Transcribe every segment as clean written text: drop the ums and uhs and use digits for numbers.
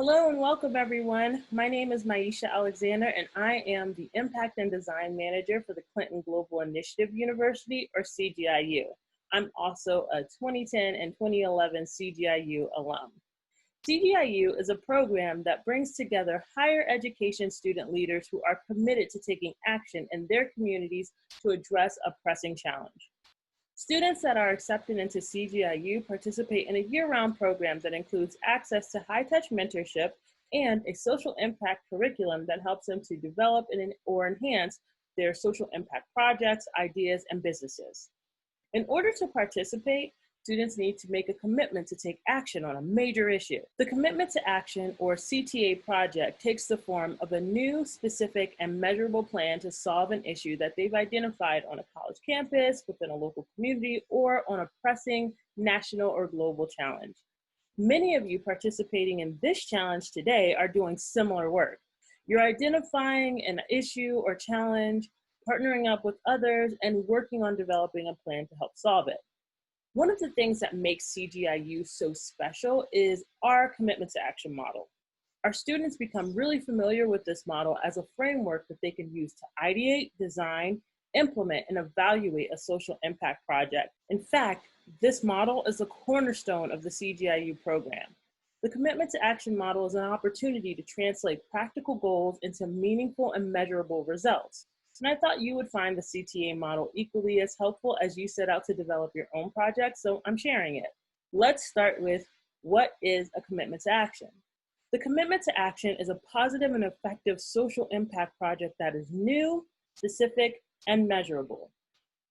Hello and welcome everyone. My name is Myeashea Alexander and I am the Impact and Design Manager for the Clinton Global Initiative University, or CGI U. I'm also a 2010 and 2011 CGI U alum. CGI U is a program that brings together higher education student leaders who are committed to taking action in their communities to address a pressing challenge. Students that are accepted into CGIU participate in a year-round program that includes access to high-touch mentorship and a social impact curriculum that helps them to develop or enhance their social impact projects, ideas, and businesses. In order to participate, students need to make a commitment to take action on a major issue. The Commitment to Action, or CTA project, takes the form of a new, specific, and measurable plan to solve an issue that they've identified on a college campus, within a local community, or on a pressing national or global challenge. Many of you participating in this challenge today are doing similar work. You're identifying an issue or challenge, partnering up with others, and working on developing a plan to help solve it. One of the things that makes CGIU so special is our commitment to action model. Our students become really familiar with this model as a framework that they can use to ideate, design, implement, and evaluate a social impact project. In fact, this model is the cornerstone of the CGIU program. The commitment to action model is an opportunity to translate practical goals into meaningful and measurable results. And I thought you would find the CTA model equally as helpful as you set out to develop your own project, so I'm sharing it. Let's start with, what is a commitment to action? The commitment to action is a positive and effective social impact project that is new, specific, and measurable.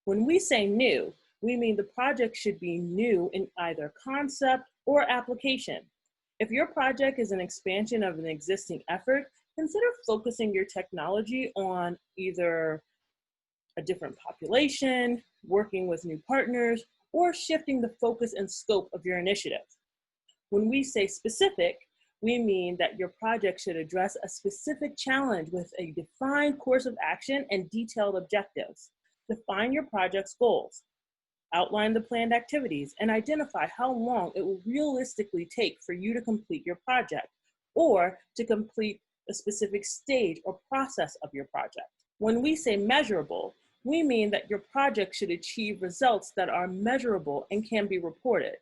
When we say new, we mean the project should be new in either concept or application. If your project is an expansion of an existing effort, consider focusing your technology on either a different population, working with new partners, or shifting the focus and scope of your initiative. When we say specific, we mean that your project should address a specific challenge with a defined course of action and detailed objectives. Define your project's goals, outline the planned activities, and identify how long it will realistically take for you to complete your project or to complete a specific stage or process of your project. When we say measurable, we mean that your project should achieve results that are measurable and can be reported.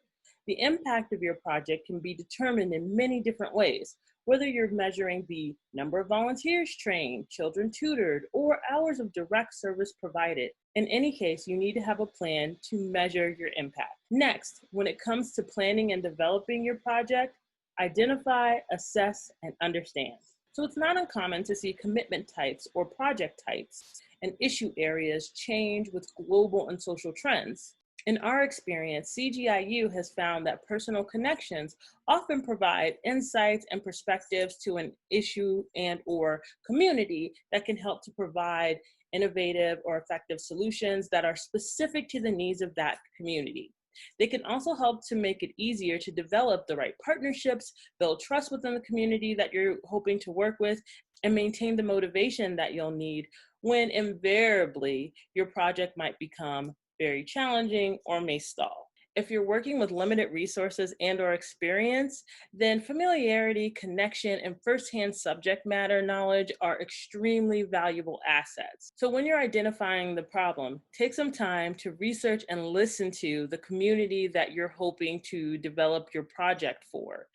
The impact of your project can be determined in many different ways, whether you're measuring the number of volunteers trained, children tutored, or hours of direct service provided. In any case, you need to have a plan to measure your impact. Next, when it comes to planning and developing your project, identify, assess, and understand. So it's not uncommon to see commitment types or project types and issue areas change with global and social trends. In our experience, CGIU has found that personal connections often provide insights and perspectives to an issue and/or community that can help to provide innovative or effective solutions that are specific to the needs of that community. They can also help to make it easier to develop the right partnerships, build trust within the community that you're hoping to work with, and maintain the motivation that you'll need when invariably your project might become very challenging or may stall. If you're working with limited resources and/or experience, then familiarity, connection, and firsthand subject matter knowledge are extremely valuable assets. So when you're identifying the problem, take some time to research and listen to the community that you're hoping to develop your project for.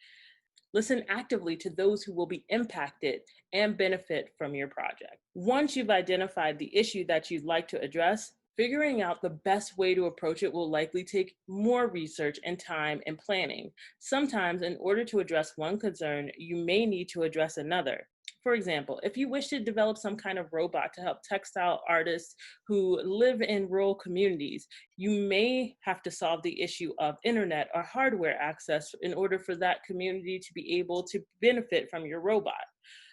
Listen actively to those who will be impacted and benefit from your project. Once you've identified the issue that you'd like to address, figuring out the best way to approach it will likely take more research and time and planning. Sometimes, in order to address one concern, you may need to address another. For example, if you wish to develop some kind of robot to help textile artists who live in rural communities, you may have to solve the issue of internet or hardware access in order for that community to be able to benefit from your robot.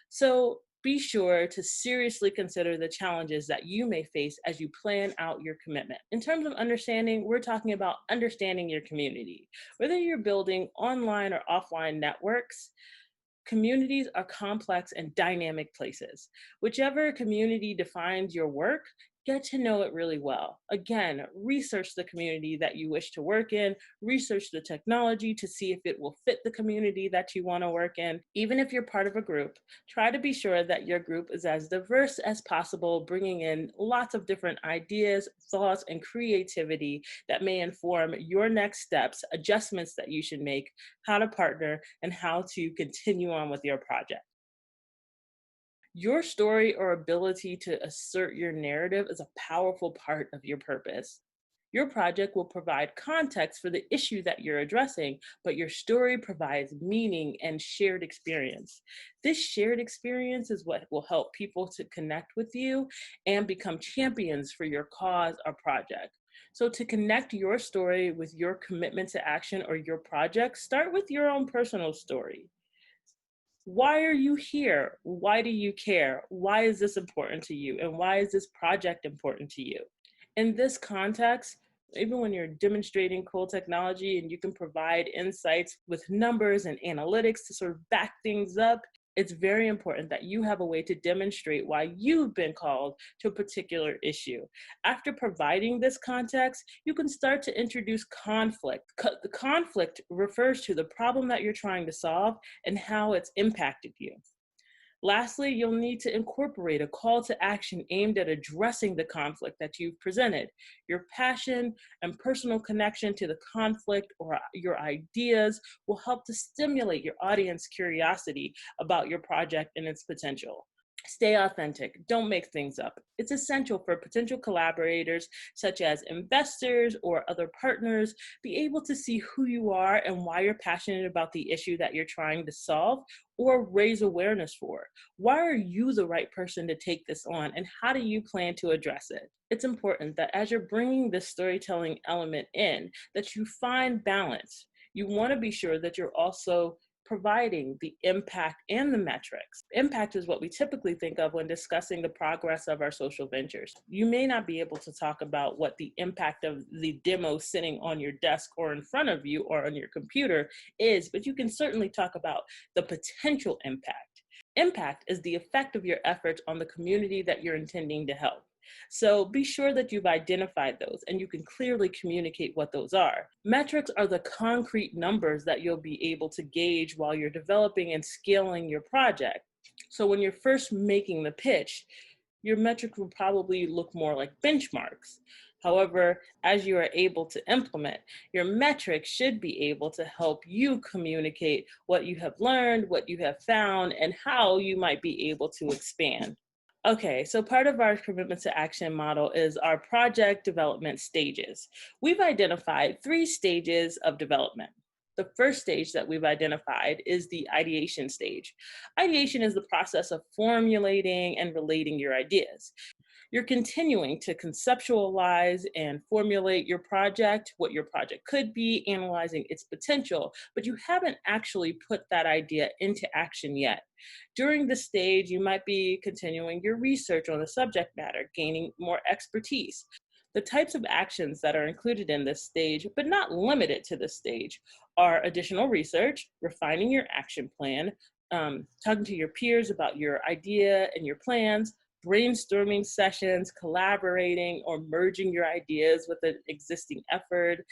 So be sure to seriously consider the challenges that you may face as you plan out your commitment. In terms of understanding, we're talking about understanding your community. Whether you're building online or offline networks, communities are complex and dynamic places. Whichever community defines your work, Get to know it really well. Again, research the community that you wish to work in, research the technology to see if it will fit the community that you want to work in. Even if you're part of a group, try to be sure that your group is as diverse as possible, bringing in lots of different ideas, thoughts, and creativity that may inform your next steps, adjustments that you should make, how to partner, and how to continue on with your project. Your story or ability to assert your narrative is a powerful part of your purpose. Your project will provide context for the issue that you're addressing, but your story provides meaning and shared experience. This shared experience is what will help people to connect with you and become champions for your cause or project. So, to connect your story with your commitment to action or your project, start with your own personal story. Why are you here? Why do you care? Why is this important to you? And why is this project important to you? In this context, even when you're demonstrating cool technology and you can provide insights with numbers and analytics to sort of back things up, it's very important that you have a way to demonstrate why you've been called to a particular issue. After providing this context, you can start to introduce conflict. The conflict refers to the problem that you're trying to solve and how it's impacted you. Lastly, you'll need to incorporate a call to action aimed at addressing the conflict that you've presented. Your passion and personal connection to the conflict or your ideas will help to stimulate your audience curiosity about your project and its potential. Stay authentic. Don't make things up. It's essential for potential collaborators, such as investors or other partners, be able to see who you are and why you're passionate about the issue that you're trying to solve or raise awareness for. Why are you the right person to take this on, and how do you plan to address it? It's important that as you're bringing this storytelling element in, that you find balance. You want to be sure that you're also providing the impact and the metrics. Impact is what we typically think of when discussing the progress of our social ventures. You may not be able to talk about what the impact of the demo sitting on your desk or in front of you or on your computer is, but you can certainly talk about the potential impact. Impact is the effect of your efforts on the community that you're intending to help. So be sure that you've identified those and you can clearly communicate what those are. Metrics are the concrete numbers that you'll be able to gauge while you're developing and scaling your project. So when you're first making the pitch, your metrics will probably look more like benchmarks. However, as you are able to implement, your metrics should be able to help you communicate what you have learned, what you have found, and how you might be able to expand. Okay, so part of our commitment to action model is our project development stages. We've identified 3 stages of development. The first stage that we've identified is the ideation stage. Ideation is the process of formulating and relating your ideas. You're continuing to conceptualize and formulate your project, what your project could be, analyzing its potential, but you haven't actually put that idea into action yet. During this stage, you might be continuing your research on the subject matter, gaining more expertise. The types of actions that are included in this stage, but not limited to this stage, are additional research, refining your action plan, talking to your peers about your idea and your plans, brainstorming sessions, collaborating or merging your ideas with an existing effort,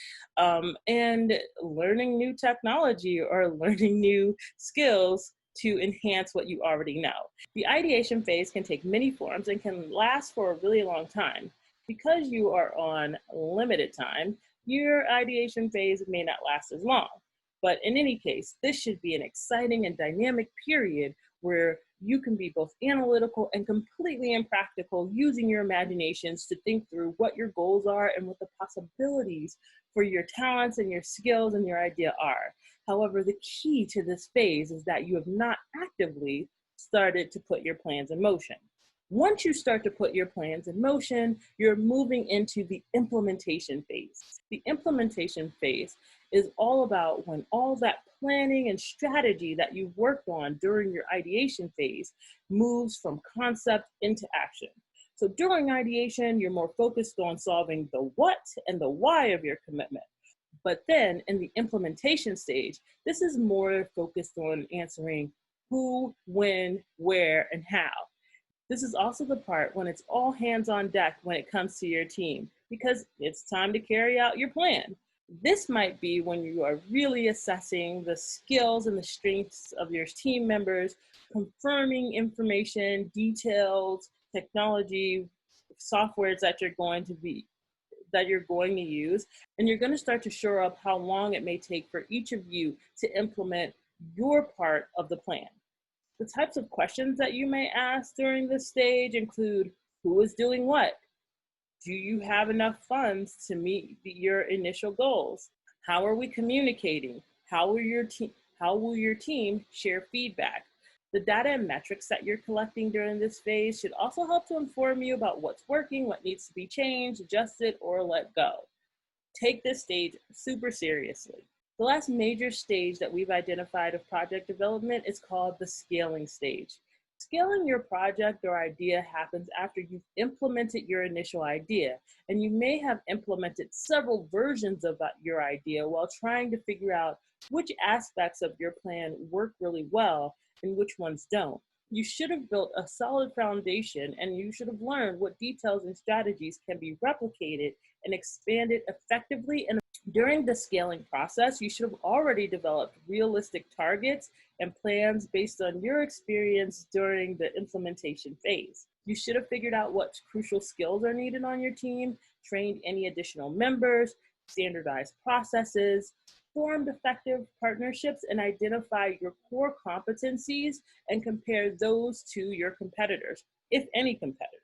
and learning new technology or learning new skills to enhance what you already know. The ideation phase can take many forms and can last for a really long time. Because you are on limited time, your ideation phase may not last as long. But in any case, this should be an exciting and dynamic period where you can be both analytical and completely impractical, using your imaginations to think through what your goals are and what the possibilities for your talents and your skills and your idea are. However, the key to this phase is that you have not actively started to put your plans in motion. Once you start to put your plans in motion, you're moving into the implementation phase. The implementation phase is all about when all that planning and strategy that you've worked on during your ideation phase moves from concept into action. So during ideation, you're more focused on solving the what and the why of your commitment. But then in the implementation stage, this is more focused on answering who, when, where, and how. This is also the part when it's all hands on deck when it comes to your team, because it's time to carry out your plan. This might be when you are really assessing the skills and the strengths of your team members, confirming information, details, technology, softwares that you're going to use, and you're going to start to shore up how long it may take for each of you to implement your part of the plan. The types of questions that you may ask during this stage include: who is doing what? Do you have enough funds to meet your initial goals? How are we communicating? How will your team share feedback? The data and metrics that you're collecting during this phase should also help to inform you about what's working, what needs to be changed, adjusted, or let go. Take this stage super seriously. The last major stage that we've identified of project development is called the scaling stage. Scaling your project or idea happens after you've implemented your initial idea, and you may have implemented several versions of your idea while trying to figure out which aspects of your plan work really well and which ones don't. You should have built a solid foundation, and you should have learned what details and strategies can be replicated and expanded effectively. And during the scaling process, you should have already developed realistic targets and plans based on your experience during the implementation phase. You should have figured out what crucial skills are needed on your team, trained any additional members, standardized processes, formed effective partnerships, and identify your core competencies and compare those to your competitors, if any competitors.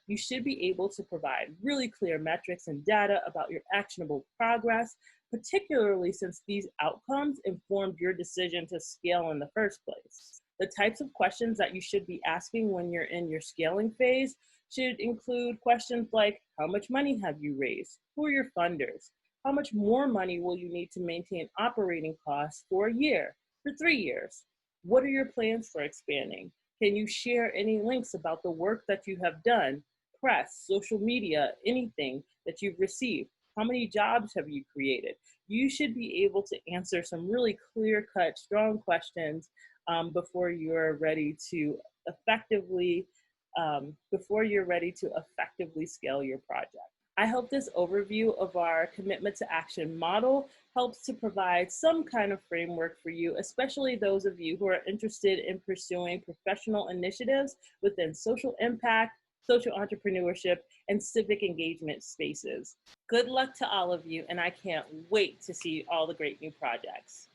You should be able to provide really clear metrics and data about your actionable progress, particularly since these outcomes informed your decision to scale in the first place. The types of questions that you should be asking when you're in your scaling phase should include questions like: how much money have you raised? Who are your funders? How much more money will you need to maintain operating costs for a year, for 3 years? What are your plans for expanding? Can you share any links about the work that you have done? Press, social media, anything that you've received? How many jobs have you created? You should be able to answer some really clear-cut, strong questions before you're ready to effectively scale your project. I hope this overview of our commitment to action model helps to provide some kind of framework for you, especially those of you who are interested in pursuing professional initiatives within social impact, social entrepreneurship, and civic engagement spaces. Good luck to all of you, and I can't wait to see all the great new projects.